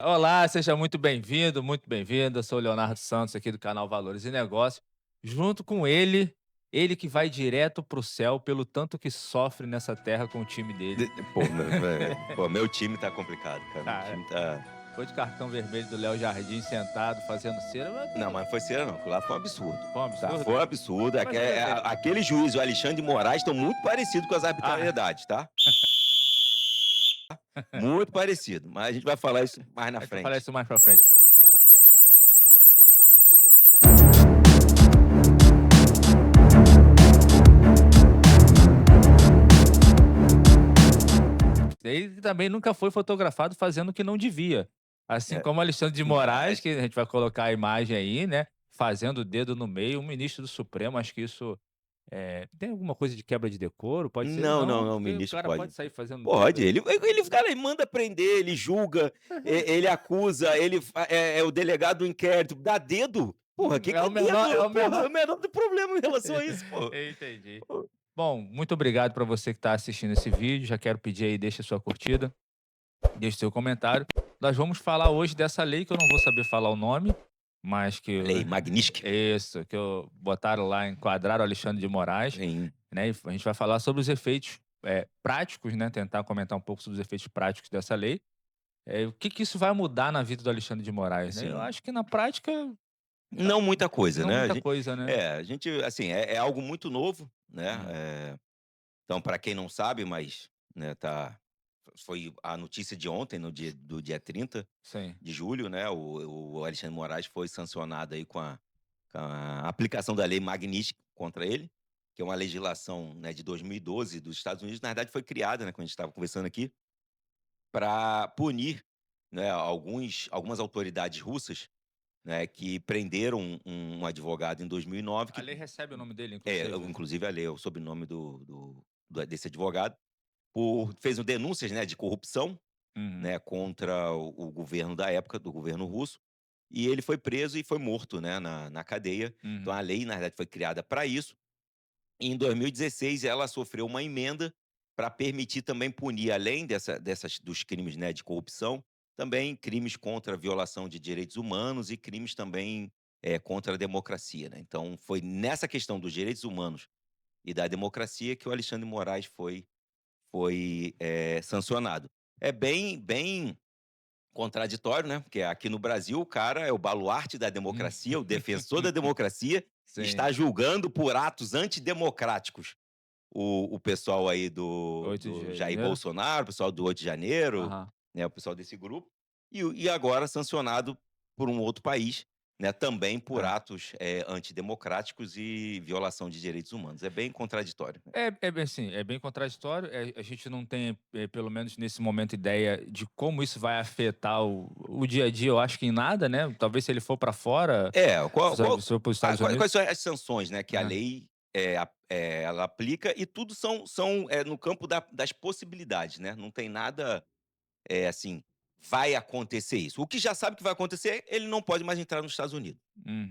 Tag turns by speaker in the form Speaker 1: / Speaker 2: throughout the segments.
Speaker 1: Olá, seja muito bem-vindo, muito bem-vinda. Sou o Leonardo Santos, aqui do canal Valores e Negócios. Junto com ele que vai direto para o céu pelo tanto que sofre nessa terra com o time dele.
Speaker 2: Meu time tá complicado, cara, meu
Speaker 1: Cara,
Speaker 2: time tá
Speaker 1: foi de cartão vermelho do Léo Jardim sentado fazendo cera, mas
Speaker 2: não, mas não foi cera não, aquilo lá foi um absurdo,
Speaker 1: foi um
Speaker 2: tá,
Speaker 1: absurdo.
Speaker 2: foi um absurdo,
Speaker 1: Mas ele.
Speaker 2: aquele juiz, o Alexandre de Moraes, estão muito parecidos com as
Speaker 1: Ah,
Speaker 2: arbitrariedades, tá, muito parecido, mas a gente vai falar isso mais na
Speaker 1: a gente vai falar
Speaker 2: frente.
Speaker 1: isso mais pra frente. Ele também nunca foi fotografado fazendo o que não devia. Assim
Speaker 2: É,
Speaker 1: como Alexandre de Moraes,
Speaker 2: mas
Speaker 1: que a gente vai colocar a imagem aí, né, fazendo o dedo no meio, um ministro do Supremo, acho que isso, tem alguma coisa de quebra de decoro? Pode ser?
Speaker 2: não, não,
Speaker 1: Não,
Speaker 2: não, o
Speaker 1: porque o
Speaker 2: ministro
Speaker 1: cara
Speaker 2: pode.
Speaker 1: pode sair fazendo
Speaker 2: Pode,
Speaker 1: dedo.
Speaker 2: ele cara, ele manda prender, ele julga, ele acusa, é o delegado do inquérito, dá dedo? Porra,
Speaker 1: É
Speaker 2: que
Speaker 1: o
Speaker 2: é
Speaker 1: menor é
Speaker 2: dedo?
Speaker 1: o
Speaker 2: Porra, é
Speaker 1: menor
Speaker 2: o menor do problema em relação a isso, pô.
Speaker 1: entendi. Bom, muito obrigado para você que está assistindo esse vídeo, já quero pedir aí, deixa sua curtida, deixe seu comentário. Nós vamos falar hoje dessa lei que eu não vou saber falar o nome, mas que
Speaker 2: Lei Magnífica.
Speaker 1: isso, que botaram lá, enquadraram o Alexandre de Moraes,
Speaker 2: Sim.
Speaker 1: né, e a gente vai falar sobre os efeitos, práticos, né, tentar comentar um pouco sobre os efeitos práticos dessa lei. O que que isso vai mudar na vida do Alexandre de Moraes, né. Eu
Speaker 2: Assim,
Speaker 1: acho que na prática,
Speaker 2: não muita coisa,
Speaker 1: não
Speaker 2: né,
Speaker 1: muita coisa, né.
Speaker 2: a gente, assim, é algo muito novo, né,
Speaker 1: Hum,
Speaker 2: então para quem não sabe, mas, né, foi a notícia de ontem, no dia 30
Speaker 1: sim.
Speaker 2: de julho, né, o Alexandre Moraes foi sancionado aí com a aplicação da Lei Magnífica contra ele, que é uma legislação, né, de 2012 dos Estados Unidos, na verdade foi criada, né, quando a gente estava conversando aqui, para punir, né, algumas autoridades russas, né, que prenderam um advogado em 2009
Speaker 1: A
Speaker 2: que
Speaker 1: lei recebe o nome dele,
Speaker 2: é,
Speaker 1: inclusive.
Speaker 2: inclusive a lei, é o sobrenome desse advogado, fez denúncias, né, de corrupção,
Speaker 1: Uhum,
Speaker 2: né, contra o governo da época, do governo russo, e ele foi preso e foi morto, né, na cadeia. Então a
Speaker 1: uhum.
Speaker 2: lei, na verdade, foi criada para isso. E em 2016 ela sofreu uma emenda para permitir também punir, além dessas dos crimes, né, de corrupção, também crimes contra a violação de direitos humanos e crimes também, contra a democracia, né. Então foi nessa questão dos direitos humanos e da democracia que o Alexandre de Moraes foi sancionado. É bem contraditório, né, porque aqui no Brasil o cara é o baluarte da
Speaker 1: Hum.
Speaker 2: democracia, o defensor da democracia,
Speaker 1: Sim,
Speaker 2: está julgando por atos antidemocráticos o pessoal aí do
Speaker 1: 8 de
Speaker 2: do Jair
Speaker 1: janeiro.
Speaker 2: Bolsonaro, o pessoal do 8 de janeiro,
Speaker 1: Aham.
Speaker 2: né, o pessoal desse grupo, e agora sancionado por um outro país, né, também por
Speaker 1: É.
Speaker 2: atos, antidemocráticos e violação de direitos humanos. É bem contraditório, né.
Speaker 1: É bem assim, é bem contraditório, a gente não tem, pelo menos nesse momento, ideia de como isso vai afetar o dia a dia, eu acho que em nada, né, talvez se ele for para fora,
Speaker 2: É,
Speaker 1: se for para os Estados Unidos.
Speaker 2: quais são as sanções, né, que a
Speaker 1: É.
Speaker 2: lei, ela aplica e tudo são no campo das possibilidades, né, não tem nada, assim, vai acontecer isso. O que já sabe que vai acontecer, ele não pode mais entrar nos Estados Unidos.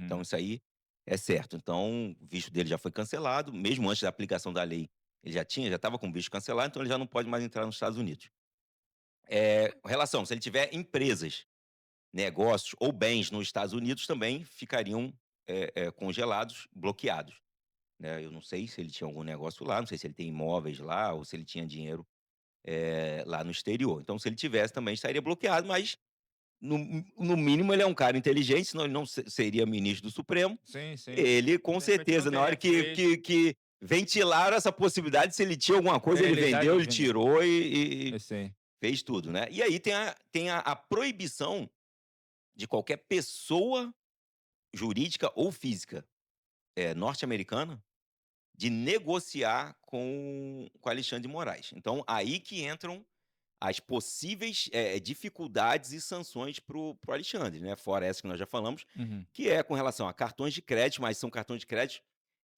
Speaker 2: Então
Speaker 1: Uhum.
Speaker 2: isso aí é certo. Então o visto dele já foi cancelado, mesmo antes da aplicação da lei, ele já estava com o visto cancelado, então ele já não pode mais entrar nos Estados Unidos. Relação, se ele tiver empresas, negócios ou bens nos Estados Unidos também ficariam, congelados, bloqueados, né. Eu não sei se ele tinha algum negócio lá, não sei se ele tem imóveis lá ou se ele tinha dinheiro, lá no exterior. Então se ele tivesse também estaria bloqueado, mas no mínimo ele é um cara inteligente, senão ele não seria ministro do Supremo.
Speaker 1: Sim, sim.
Speaker 2: Ele com
Speaker 1: De repente não
Speaker 2: certeza, na hora
Speaker 1: teria feito.
Speaker 2: que ventilaram essa possibilidade, se ele tinha alguma coisa, ele
Speaker 1: Ele dá
Speaker 2: vendeu,
Speaker 1: de
Speaker 2: ele
Speaker 1: vender.
Speaker 2: tirou e
Speaker 1: Eu sei.
Speaker 2: fez tudo, né. E aí tem a proibição de qualquer pessoa jurídica ou física, norte-americana, de negociar com Alexandre de Moraes. Então, aí que entram as possíveis, dificuldades e sanções para o Alexandre, né, fora essa que nós já falamos,
Speaker 1: Uhum.
Speaker 2: que é com relação a cartões de crédito, mas são cartões de crédito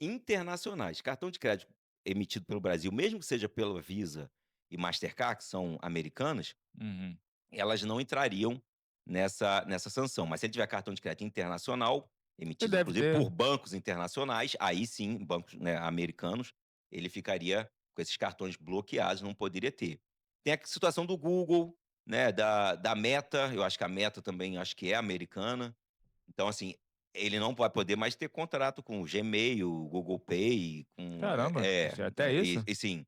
Speaker 2: internacionais. Cartão de crédito emitido pelo Brasil, mesmo que seja pela Visa e Mastercard, que são americanas,
Speaker 1: Uhum.
Speaker 2: elas não entrariam nessa sanção. Mas se ele tiver cartão de crédito internacional,
Speaker 1: Você
Speaker 2: emitido
Speaker 1: deve
Speaker 2: inclusive
Speaker 1: ter.
Speaker 2: por bancos internacionais, aí sim, bancos, né, americanos, ele ficaria com esses cartões bloqueados, não poderia ter. Tem a situação do Google, né, da Meta, eu acho que a Meta também acho que é americana. Então, assim, ele não vai poder mais ter contrato com o Gmail, o Google Pay, com
Speaker 1: Caramba, isso é até
Speaker 2: né,
Speaker 1: isso?
Speaker 2: e sim,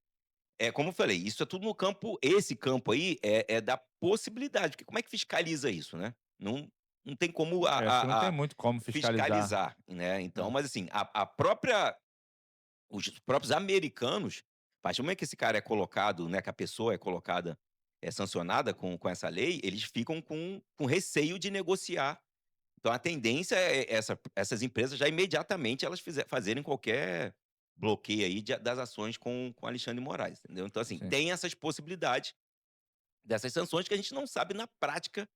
Speaker 2: como eu falei, isso é tudo no campo esse campo aí é da possibilidade, porque como é que fiscaliza isso, né? Não tem como
Speaker 1: É, acho que não tem muito como fiscalizar,
Speaker 2: fiscalizar, né, então
Speaker 1: né.
Speaker 2: mas assim, a própria os próprios americanos, a partir do momento que esse cara é colocado, né, que a pessoa é colocada, é sancionada com essa lei, eles ficam com receio de negociar. Então a tendência é essas empresas já imediatamente elas fazerem qualquer bloqueio aí das ações com Alexandre de Moraes, entendeu. Então assim,
Speaker 1: Sim.
Speaker 2: tem essas possibilidades dessas sanções que a gente não sabe na prática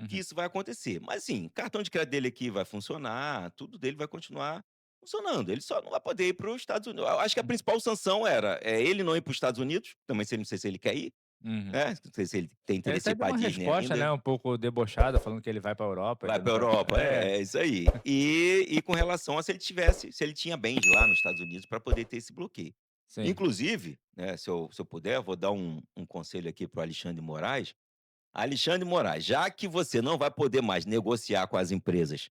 Speaker 2: que
Speaker 1: Uhum.
Speaker 2: isso vai acontecer. Mas assim, cartão de crédito dele aqui vai funcionar, tudo dele vai continuar funcionando. Ele só não vai poder ir para os Estados Unidos. Eu acho que a principal sanção ele não ir para os Estados Unidos, também não sei se ele quer ir,
Speaker 1: Uhum.
Speaker 2: né, não sei se ele tem
Speaker 1: Ele
Speaker 2: interesse
Speaker 1: até
Speaker 2: de ir
Speaker 1: deu
Speaker 2: pra
Speaker 1: uma
Speaker 2: Disney
Speaker 1: resposta, né,
Speaker 2: ainda.
Speaker 1: um pouco debochada, falando que ele vai pra Europa,
Speaker 2: Vai
Speaker 1: ele
Speaker 2: pra
Speaker 1: não vai
Speaker 2: Europa,
Speaker 1: é,
Speaker 2: é isso aí. E com relação a se ele tinha bens lá nos Estados Unidos para poder ter esse bloqueio.
Speaker 1: sim.
Speaker 2: Inclusive, né, se eu puder, vou dar um conselho aqui para o Alexandre de Moraes. Alexandre de Moraes, já que você não vai poder mais negociar com as empresas,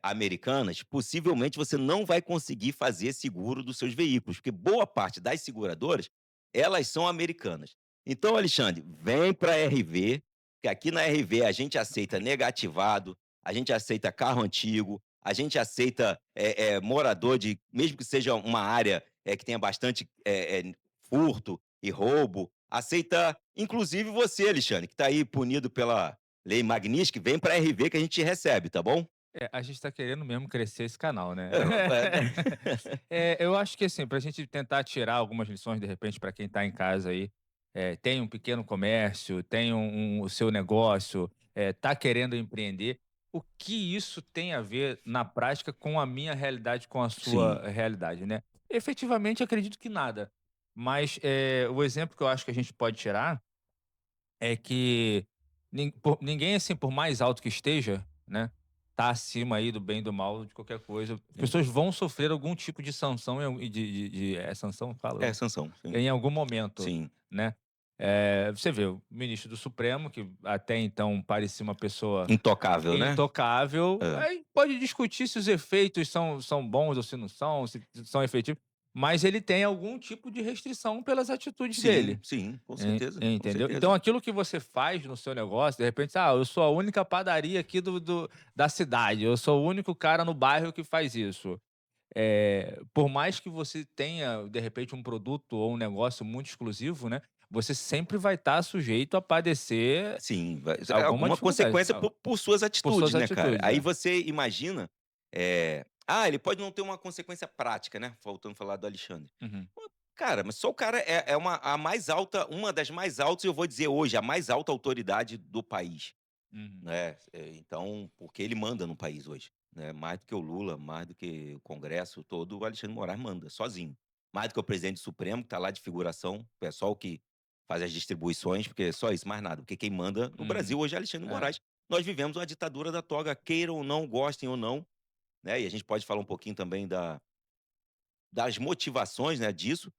Speaker 2: americanas, possivelmente você não vai conseguir fazer seguro dos seus veículos, porque boa parte das seguradoras, elas são americanas. Então, Alexandre, vem para a RV, que aqui na RV a gente aceita negativado, a gente aceita carro antigo, a gente aceita morador de, mesmo que seja uma área que tenha bastante furto e roubo, aceita, inclusive você, Alexandre, que está aí punido pela lei Magnitsky, vem para a RV que a gente recebe, tá bom?
Speaker 1: É, a gente tá querendo mesmo crescer esse canal, né.
Speaker 2: Né?
Speaker 1: Eu acho que, assim, pra gente tentar tirar algumas lições, de repente, pra quem tá em casa aí, tem um pequeno comércio, tem o seu negócio, tá querendo empreender, o que isso tem a ver na prática com a minha realidade, com a
Speaker 2: Sim,
Speaker 1: sua realidade, né. Efetivamente, acredito que nada, mas, o exemplo que eu acho que a gente pode tirar é que ninguém, assim, por mais alto que esteja, né, tá acima aí do bem e do mal, de qualquer coisa. As
Speaker 2: sim.
Speaker 1: pessoas vão sofrer algum tipo de sanção em algum sanção que
Speaker 2: É,
Speaker 1: fala?
Speaker 2: sanção, sim.
Speaker 1: Em algum momento,
Speaker 2: Sim.
Speaker 1: né. Você vê o ministro do Supremo, que até então parecia uma pessoa
Speaker 2: Intocável, né?
Speaker 1: intocável,
Speaker 2: É.
Speaker 1: aí pode discutir se os efeitos são bons ou se não são, se são efetivos, mas ele tem algum tipo de restrição pelas atitudes
Speaker 2: Sim,
Speaker 1: dele.
Speaker 2: sim, com certeza, com
Speaker 1: Entendeu? Então
Speaker 2: certeza.
Speaker 1: aquilo que você faz no seu negócio, de repente, eu sou a única padaria aqui da cidade, eu sou o único cara no bairro que faz isso. Por mais que você tenha, de repente, um produto ou um negócio muito exclusivo, né, você sempre vai estar sujeito a padecer
Speaker 2: Sim,
Speaker 1: alguma
Speaker 2: alguma
Speaker 1: dificuldade,
Speaker 2: consequência por suas
Speaker 1: por suas
Speaker 2: atitudes, né, cara.
Speaker 1: atitudes,
Speaker 2: Aí
Speaker 1: é.
Speaker 2: você imagina, ele pode não ter uma consequência prática, né, faltando falar do Alexandre.
Speaker 1: Uhum,
Speaker 2: Pô, cara, mas só o cara é a mais alta, uma das mais altas, eu vou dizer hoje, a mais alta autoridade do país.
Speaker 1: uhum,
Speaker 2: Né, então, porque ele manda no país hoje, né, mais do que o Lula, mais do que o Congresso todo, o Alexandre de Moraes manda, sozinho. Mais do que o presidente Supremo, que está lá de figuração, o pessoal que faz as distribuições, porque é só isso, mais nada. Porque quem manda no
Speaker 1: uhum.
Speaker 2: Brasil hoje é Alexandre de
Speaker 1: É.
Speaker 2: Moraes. Nós vivemos uma ditadura da toga, queiram ou não, gostem ou não, né, e a gente pode falar um pouquinho também das motivações, né, disso,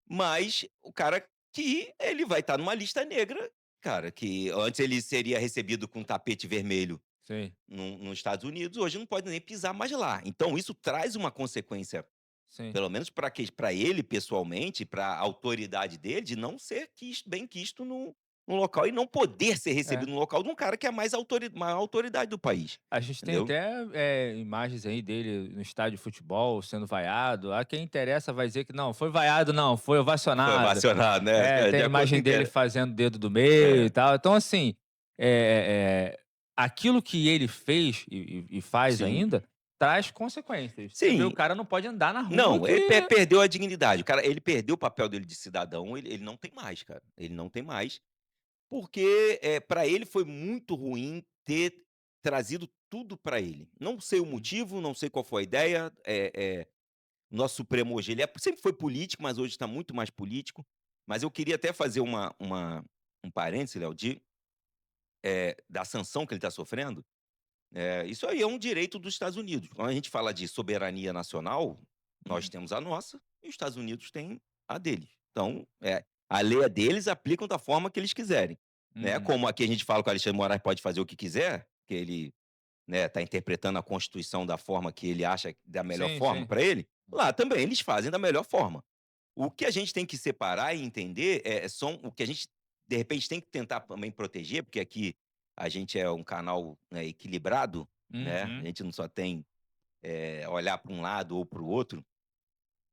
Speaker 2: mas o cara que ele vai estar numa lista negra, cara, que antes ele seria recebido com tapete vermelho
Speaker 1: Sim,
Speaker 2: nos Estados Unidos, hoje não pode nem pisar mais lá. Então isso traz uma consequência,
Speaker 1: sim.
Speaker 2: pelo menos para ele pessoalmente, para a autoridade dele, de não ser bem quisto no local e não poder ser
Speaker 1: É.
Speaker 2: recebido no local de um cara que é a maior autoridade do país,
Speaker 1: A gente tem
Speaker 2: entendeu.
Speaker 1: até, imagens aí dele no estádio de futebol sendo vaiado. A quem interessa vai dizer que não, foi vaiado não, foi
Speaker 2: Foi
Speaker 1: ovacionado.
Speaker 2: ovacionado, né,
Speaker 1: Tem
Speaker 2: de
Speaker 1: a
Speaker 2: acordo com
Speaker 1: imagem
Speaker 2: quem
Speaker 1: dele
Speaker 2: quer.
Speaker 1: fazendo o dedo do meio e
Speaker 2: É,
Speaker 1: tal. Então assim, aquilo que ele fez e faz
Speaker 2: sim.
Speaker 1: ainda, traz consequências. Você vê, o
Speaker 2: Sim,
Speaker 1: cara não pode andar na rua
Speaker 2: não, ele
Speaker 1: que
Speaker 2: perdeu a dignidade, o cara ele perdeu o papel dele de cidadão, ele não tem mais, cara, ele não tem mais. Porque, pra ele foi muito ruim ter trazido tudo pra ele. Não sei o
Speaker 1: Uhum,
Speaker 2: motivo, não sei qual foi a ideia, nosso Supremo hoje ele sempre foi político, mas hoje está muito mais político. Mas eu queria até fazer um parêntese, Léo, da sanção que ele está sofrendo. Isso aí é um direito dos Estados Unidos. Quando a gente fala de soberania nacional, nós
Speaker 1: uhum.
Speaker 2: temos a nossa e os Estados Unidos têm a deles. Então, a lei é deles, aplicam da forma que eles quiserem. né,
Speaker 1: Uhum.
Speaker 2: como aqui a gente fala que o Alexandre de Moraes pode fazer o que quiser, que ele, né, tá interpretando a Constituição da forma que ele acha da melhor
Speaker 1: Sim,
Speaker 2: forma
Speaker 1: sim.
Speaker 2: para ele, lá também eles fazem da melhor forma. O que a gente tem que separar e entender são o que a gente, de repente, tem que tentar também proteger, porque aqui a gente é um canal, né, equilibrado, né, a
Speaker 1: Uhum.
Speaker 2: gente não só tem, olhar para um lado ou para o outro.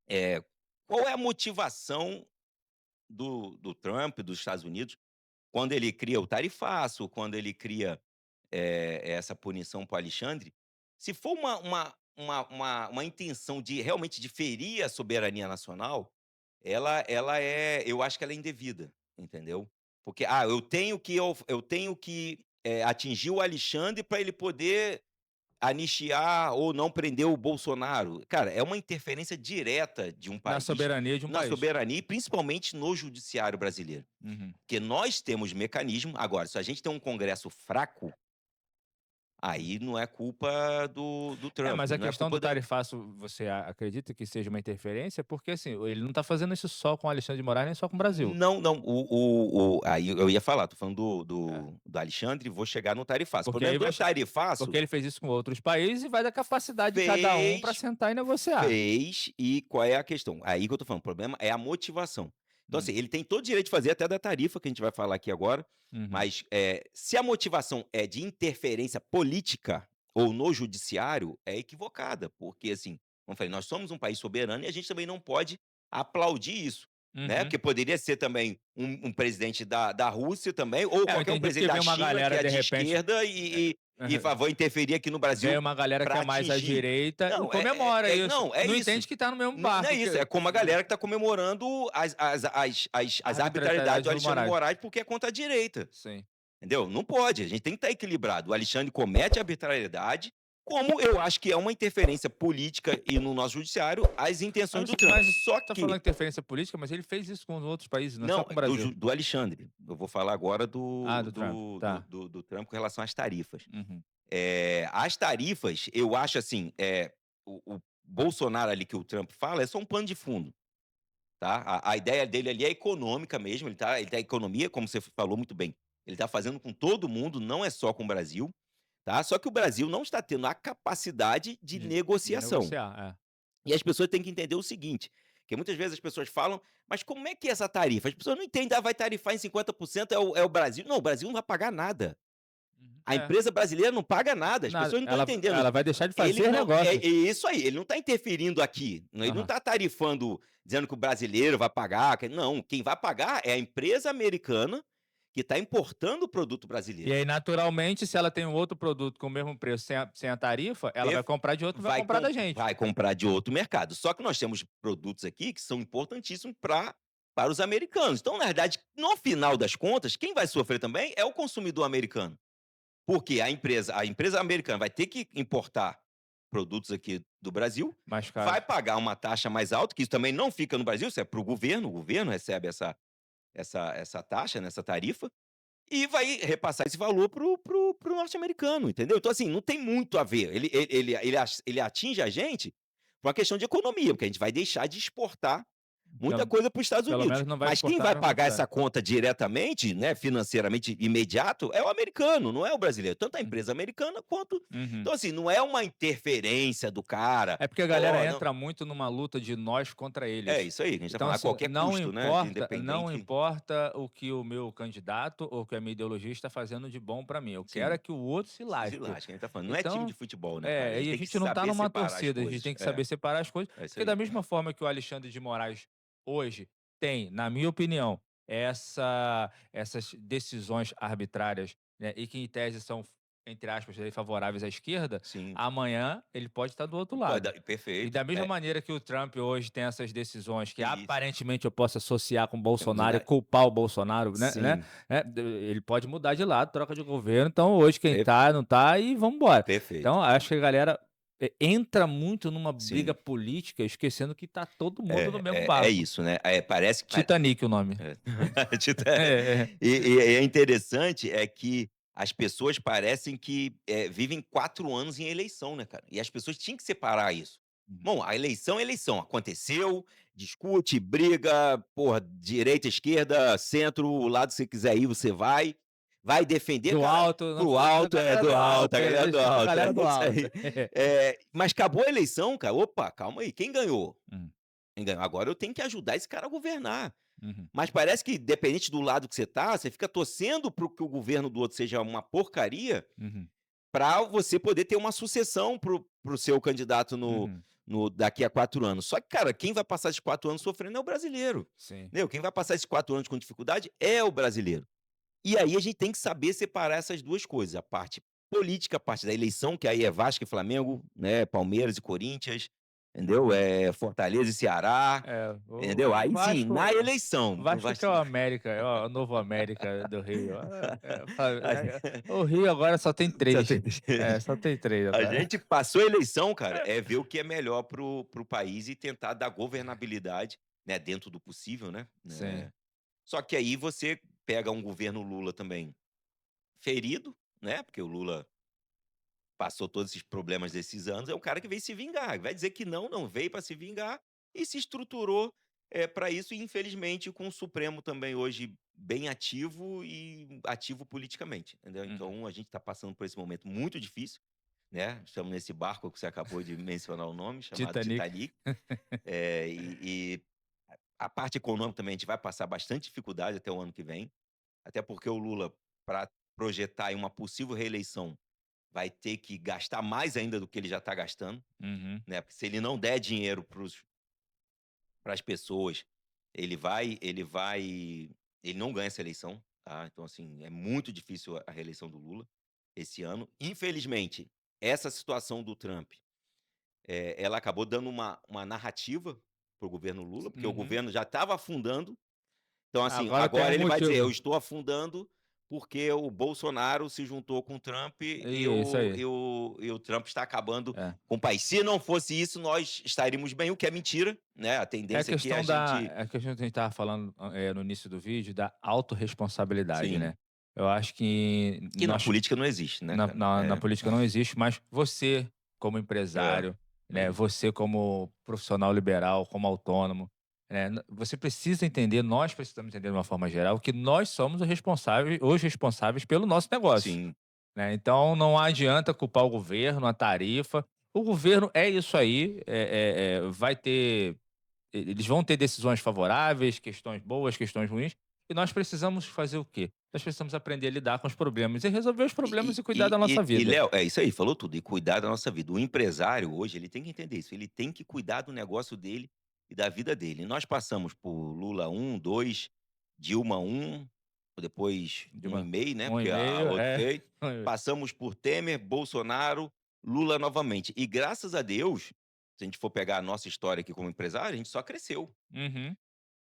Speaker 2: Eh, Qual é a motivação do Trump, dos Estados Unidos, quando ele cria o tarifaço, quando ele cria, essa punição para o Alexandre? Se for uma intenção de realmente de ferir a soberania nacional, ela eu acho que ela é indevida, entendeu? Porque, eu tenho que, atingir o Alexandre para ele poder anistiar ou não prender o Bolsonaro. Cara, é uma interferência direta de um
Speaker 1: Na
Speaker 2: país
Speaker 1: soberania de um
Speaker 2: na
Speaker 1: país.
Speaker 2: soberania e principalmente no judiciário brasileiro.
Speaker 1: Uhum.
Speaker 2: Porque nós temos mecanismo, agora, se a gente tem um Congresso fraco, aí não é culpa do
Speaker 1: É,
Speaker 2: Trump,
Speaker 1: mas a
Speaker 2: não é
Speaker 1: questão do
Speaker 2: culpa da.
Speaker 1: tarifaço, você acredita que seja uma interferência? Porque, assim, ele não está fazendo isso só com o Alexandre de Moraes, nem só com o Brasil.
Speaker 2: Não, não, aí eu ia falar, tô falando
Speaker 1: É.
Speaker 2: do Alexandre, vou chegar no tarifaço. O
Speaker 1: Porque
Speaker 2: problema
Speaker 1: aí
Speaker 2: do
Speaker 1: vai che
Speaker 2: tarifaço
Speaker 1: porque ele fez isso com outros países e vai da capacidade de cada um para
Speaker 2: fez
Speaker 1: sentar e negociar.
Speaker 2: Fez, e qual é a questão? Aí que eu tô falando, o problema é a motivação. Então, assim,
Speaker 1: Hum.
Speaker 2: ele tem todo o direito de fazer, até da tarifa, que a gente vai falar aqui agora,
Speaker 1: Uhum.
Speaker 2: mas, se a motivação é de interferência política ou no judiciário, é equivocada, porque, assim, como eu falei, nós somos um país soberano e a gente também não pode aplaudir isso, né,
Speaker 1: Uhum.
Speaker 2: porque poderia ser também um presidente da Rússia também, ou
Speaker 1: É, eu
Speaker 2: qualquer um
Speaker 1: entendi
Speaker 2: presidente
Speaker 1: porque
Speaker 2: da
Speaker 1: vem uma
Speaker 2: China que
Speaker 1: galera,
Speaker 2: é
Speaker 1: de
Speaker 2: de
Speaker 1: repente,
Speaker 2: esquerda e vou interferir aqui no
Speaker 1: vem
Speaker 2: Brasil
Speaker 1: uma galera que
Speaker 2: para
Speaker 1: é mais à
Speaker 2: atingir.
Speaker 1: direita e
Speaker 2: Não,
Speaker 1: comemora isso.
Speaker 2: não, é
Speaker 1: Não
Speaker 2: isso.
Speaker 1: entende que tá no mesmo
Speaker 2: Não é
Speaker 1: barco
Speaker 2: isso, é
Speaker 1: que
Speaker 2: como a galera que tá comemorando
Speaker 1: a
Speaker 2: as arbitrariedades
Speaker 1: arbitrariedade
Speaker 2: do
Speaker 1: do
Speaker 2: Alexandre de
Speaker 1: Moraes.
Speaker 2: Moraes, porque é contra a direita,
Speaker 1: Sim.
Speaker 2: entendeu? Não pode, a gente tem que estar equilibrado. O Alexandre comete arbitrariedade, como eu acho que é uma interferência política e no nosso judiciário as intenções do Trump.
Speaker 1: Mas
Speaker 2: Só
Speaker 1: tá falando
Speaker 2: que
Speaker 1: de interferência política, mas ele fez isso com os outros países, não é só
Speaker 2: não,
Speaker 1: com o Brasil.
Speaker 2: do Alexandre, eu vou falar agora
Speaker 1: Ah, do Trump, tá.
Speaker 2: do Trump com relação às tarifas.
Speaker 1: Uhum.
Speaker 2: As tarifas, eu acho assim, o Bolsonaro ali que o Trump fala é só um pano de fundo. Tá? A ideia dele ali é econômica mesmo, ele tá economia, como você falou muito bem, ele está fazendo com todo mundo, não é só com o Brasil, tá? Só que o Brasil não está tendo a capacidade de
Speaker 1: De
Speaker 2: negociação.
Speaker 1: negociar, é.
Speaker 2: E as pessoas têm que entender o seguinte, que muitas vezes as pessoas falam: "Mas como é que é essa tarifa?" As pessoas não entendem: "Ah, vai tarifar em 50%, é o Brasil". Não, o Brasil não vai pagar nada.
Speaker 1: Uhum.
Speaker 2: A
Speaker 1: É,
Speaker 2: empresa brasileira não paga nada, as
Speaker 1: nada.
Speaker 2: pessoas não estão
Speaker 1: Ela
Speaker 2: entendendo isso.
Speaker 1: vai deixar de
Speaker 2: Ele
Speaker 1: fazer
Speaker 2: não é
Speaker 1: negócios.
Speaker 2: isso aí, ele não está interferindo aqui, ele não
Speaker 1: Aham.
Speaker 2: está tarifando, dizendo que o brasileiro vai pagar, não, quem vai pagar é a empresa americana que está importando o produto
Speaker 1: E
Speaker 2: brasileiro.
Speaker 1: aí, naturalmente, se ela tem um outro produto com o mesmo preço sem a tarifa, ela vai
Speaker 2: Perf
Speaker 1: comprar de outro e vai comprar da gente.
Speaker 2: Vai comprar de outro mercado, só que nós temos produtos aqui que são importantíssimos para os americanos. Então, na verdade, no final das contas, quem vai sofrer também é o consumidor americano. Porque a empresa americana vai ter que importar produtos aqui do Brasil,
Speaker 1: Mais
Speaker 2: vai
Speaker 1: caro.
Speaker 2: pagar uma taxa mais alta, que isso também não fica no Brasil, isso é para o governo recebe essa taxa, né, essa tarifa, e vai repassar esse valor para o norte-americano, entendeu? Então, assim, não tem muito a ver. Ele atinge a gente por uma questão de economia, porque a gente vai deixar de exportar muita
Speaker 1: Pelo
Speaker 2: coisa para os Estados
Speaker 1: pelo
Speaker 2: Unidos.
Speaker 1: menos não vai
Speaker 2: Mas quem
Speaker 1: exportar na
Speaker 2: vai
Speaker 1: mesma
Speaker 2: pagar
Speaker 1: quantidade.
Speaker 2: essa conta diretamente, né, financeiramente imediato, é o americano, não é o brasileiro. Tanto a
Speaker 1: Uhum.
Speaker 2: empresa americana quanto.
Speaker 1: Uhum.
Speaker 2: Então, assim, não é uma interferência do cara.
Speaker 1: É porque a galera
Speaker 2: Oh, não.
Speaker 1: entra muito numa luta de nós contra
Speaker 2: É
Speaker 1: eles.
Speaker 2: isso aí que a gente está
Speaker 1: Então,
Speaker 2: falando, a
Speaker 1: assim,
Speaker 2: qualquer
Speaker 1: não
Speaker 2: custo, né, de
Speaker 1: importa não
Speaker 2: independente.
Speaker 1: importa o que o meu candidato ou que a minha ideologia está fazendo de bom para mim, eu quero é
Speaker 2: Sim,
Speaker 1: que o outro se
Speaker 2: se
Speaker 1: lasque.
Speaker 2: lasca, a gente tá falando. Não é time de
Speaker 1: Então,
Speaker 2: futebol, né, cara? A gente
Speaker 1: e a
Speaker 2: tem que
Speaker 1: gente não tá
Speaker 2: saber
Speaker 1: numa
Speaker 2: separar as
Speaker 1: torcida, a gente
Speaker 2: coisas.
Speaker 1: tem que saber separar as coisas,
Speaker 2: É isso
Speaker 1: porque da
Speaker 2: aí.
Speaker 1: mesma forma que o Alexandre de Moraes hoje tem, na minha opinião, essas decisões arbitrárias, né, e que em tese são, entre aspas, aí, favoráveis à esquerda,
Speaker 2: Sim.
Speaker 1: amanhã ele pode estar do outro
Speaker 2: Pode
Speaker 1: lado.
Speaker 2: dar
Speaker 1: E
Speaker 2: perfeito.
Speaker 1: da mesma maneira que o Trump hoje tem essas decisões que
Speaker 2: Isso.
Speaker 1: aparentemente eu posso associar com o Bolsonaro e
Speaker 2: Na
Speaker 1: culpar o Bolsonaro,
Speaker 2: sim,
Speaker 1: ele pode mudar de lado, troca de governo, então hoje quem
Speaker 2: per
Speaker 1: tá, não tá e vamos embora.
Speaker 2: perfeito.
Speaker 1: Então acho que a galera, entra muito numa briga
Speaker 2: Sim.
Speaker 1: política, esquecendo que tá todo mundo no mesmo
Speaker 2: É
Speaker 1: barco.
Speaker 2: isso, né, parece que
Speaker 1: Titanic o nome.
Speaker 2: é. Tita
Speaker 1: É, é.
Speaker 2: e é interessante é que as pessoas parecem que, vivem 4 anos em eleição, né, cara, e as pessoas tinham que separar isso.
Speaker 1: Uhum.
Speaker 2: Bom, a eleição é eleição, aconteceu, discute, briga, porra, direita, esquerda, centro, o lado que você quiser ir, você vai, vai defender,
Speaker 1: Do
Speaker 2: cara,
Speaker 1: alto, não
Speaker 2: pro
Speaker 1: fala da
Speaker 2: alto,
Speaker 1: galera
Speaker 2: do
Speaker 1: do
Speaker 2: alto,
Speaker 1: alto,
Speaker 2: a galera do
Speaker 1: deixa pra
Speaker 2: alto,
Speaker 1: galera do
Speaker 2: isso
Speaker 1: alto.
Speaker 2: aí. Mas acabou a eleição, cara, opa, calma aí, quem ganhou?
Speaker 1: Hum,
Speaker 2: Quem ganhou? Agora eu tenho que ajudar esse cara a governar.
Speaker 1: uhum,
Speaker 2: Mas parece que, dependente do lado que você tá, você fica torcendo para que o governo do outro seja uma porcaria,
Speaker 1: uhum,
Speaker 2: para você poder ter uma sucessão pro seu candidato
Speaker 1: uhum.
Speaker 2: daqui a 4 anos. Só que, cara, quem vai passar esses 4 anos sofrendo é o brasileiro.
Speaker 1: Sim.
Speaker 2: Entendeu? Quem vai passar esses 4 anos com dificuldade é o brasileiro. E aí a gente tem que saber separar essas duas coisas, a parte política, a parte da eleição, que aí é Vasco e Flamengo, né, Palmeiras e Corinthians, entendeu? Fortaleza e Ceará,
Speaker 1: É,
Speaker 2: entendeu?
Speaker 1: o
Speaker 2: Aí sim, na
Speaker 1: Vasco,
Speaker 2: eleição, o
Speaker 1: Vasco que é
Speaker 2: Vasco
Speaker 1: o América, é o novo América do Rio.
Speaker 2: a gen
Speaker 1: O Rio agora só tem
Speaker 2: só
Speaker 1: 3.
Speaker 2: tem
Speaker 1: É, só tem 3
Speaker 2: a
Speaker 1: agora.
Speaker 2: gente passou a eleição, cara, é ver o que é melhor pro país e tentar dar governabilidade, né, dentro do possível, né.
Speaker 1: Sim.
Speaker 2: Só que aí você pega um governo Lula também ferido, né, porque o Lula passou todos esses problemas desses anos, é um cara que veio se vingar, vai dizer que não, não veio para se vingar e se estruturou, pra isso e infelizmente com o Supremo também hoje bem ativo e ativo politicamente, entendeu.
Speaker 1: Uhum.
Speaker 2: Então a gente está passando por esse momento muito difícil, né, estamos nesse barco que você acabou de mencionar o nome, chamado
Speaker 1: Titanic.
Speaker 2: Titanic, e a parte econômica também a gente vai passar bastante dificuldade até o ano que vem, até porque o Lula, para projetar aí uma possível reeleição, vai ter que gastar mais ainda do que ele já está gastando,
Speaker 1: Uhum.
Speaker 2: né, porque se ele não der dinheiro para as pessoas, ele não ganha essa eleição, tá. Então, assim, é muito difícil a reeleição do Lula esse ano. Infelizmente, essa situação do Trump, ela acabou dando uma narrativa para o governo Lula, porque o
Speaker 1: Uhum.
Speaker 2: governo já estava afundando. Então, assim,
Speaker 1: Agora tem um
Speaker 2: agora ele vai dizer: "Eu
Speaker 1: motivo.
Speaker 2: estou afundando, porque o Bolsonaro se juntou com o Trump
Speaker 1: Isso aí.
Speaker 2: e o Trump está acabando
Speaker 1: É.
Speaker 2: com o país. Se não fosse isso, nós estaríamos bem", o que é mentira, né, a tendência aqui é a gente
Speaker 1: É a questão que a gente estava falando, no início do vídeo, da autorresponsabilidade,
Speaker 2: sim,
Speaker 1: né. Eu acho que
Speaker 2: que na
Speaker 1: nós
Speaker 2: política não existe, né, cara.
Speaker 1: na política não existe, mas você, como
Speaker 2: É,
Speaker 1: empresário, né,
Speaker 2: é.
Speaker 1: você como profissional liberal, como autônomo, você precisa entender, nós precisamos entender de uma forma geral, que nós somos os responsáveis pelo nosso negócio,
Speaker 2: Sim.
Speaker 1: né. Então não adianta culpar o governo, a tarifa. O governo é isso aí, vai ter eles vão ter decisões favoráveis, questões boas, questões ruins, e nós precisamos fazer o quê? Nós precisamos aprender a lidar com os problemas e resolver os problemas
Speaker 2: E
Speaker 1: e cuidar
Speaker 2: e
Speaker 1: da nossa
Speaker 2: e e
Speaker 1: vida.
Speaker 2: Léo, é isso aí, falou tudo, e cuidar da nossa vida. O empresário hoje, ele tem que entender isso, ele tem que cuidar do negócio dele e da vida dele. E nós passamos por Lula 1, 2, Dilma 1, depois
Speaker 1: De
Speaker 2: um e
Speaker 1: uma
Speaker 2: meio, né,
Speaker 1: um e
Speaker 2: porque a
Speaker 1: meio,
Speaker 2: outra veio.
Speaker 1: é.
Speaker 2: Passamos por Temer, Bolsonaro, Lula novamente. E graças a Deus, se a gente for pegar a nossa história aqui como empresário, a gente só cresceu.
Speaker 1: Uhum.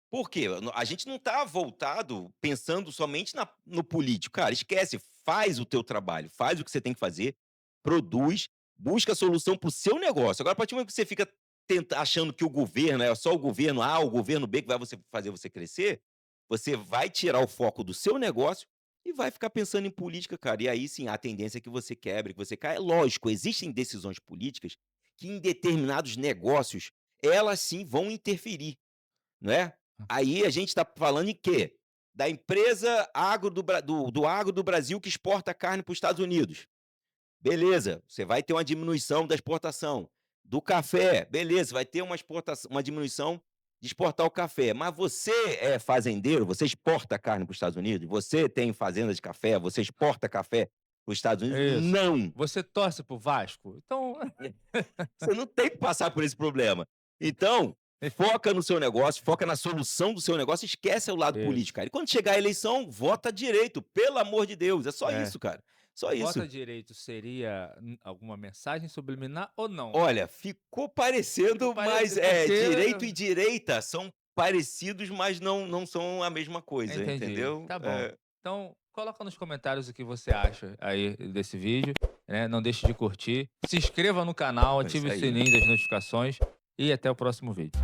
Speaker 2: Por quê? A gente não tá voltado pensando somente no político. Cara, esquece, faz o teu trabalho, faz o que você tem que fazer, produz, busca a solução para o seu negócio. Agora, a partir do momento que você fica achando que o governo é só o governo A, o governo B que vai fazer você crescer, você vai tirar o foco do seu negócio e vai ficar pensando em política, cara. E aí sim, a tendência é que você quebre, que você caia. Lógico, existem decisões políticas que em determinados negócios, elas sim vão interferir, não é? Aí a gente está falando em quê? Da empresa agro do agro do Brasil que exporta carne para os Estados Unidos. Beleza, você vai ter uma diminuição da exportação. Do café, beleza, vai ter uma diminuição de exportar o café. Mas você é fazendeiro, você exporta carne para os Estados Unidos? Você tem fazenda de café, você exporta café para os Estados Unidos?
Speaker 1: Isso.
Speaker 2: Não!
Speaker 1: Você torce para o Vasco? Então
Speaker 2: Você não tem que passar por esse problema. Então, foca no seu negócio, foca na solução do seu negócio, esquece o lado
Speaker 1: isso.
Speaker 2: político, cara. E quando chegar a eleição, vota direito, pelo amor de Deus. É só
Speaker 1: É.
Speaker 2: isso, cara. Só isso.
Speaker 1: Vota direito seria, alguma mensagem subliminar ou não?
Speaker 2: Olha, ficou
Speaker 1: Ficou
Speaker 2: parecendo, mas
Speaker 1: parecido porque
Speaker 2: direito e direita são parecidos, mas não são a mesma coisa,
Speaker 1: entendi,
Speaker 2: entendeu?
Speaker 1: tá bom. Então, coloca nos comentários o que você acha aí desse vídeo, né, não deixe de curtir, se inscreva no canal,
Speaker 2: É isso
Speaker 1: ative o
Speaker 2: aí.
Speaker 1: sininho das notificações e até o próximo vídeo.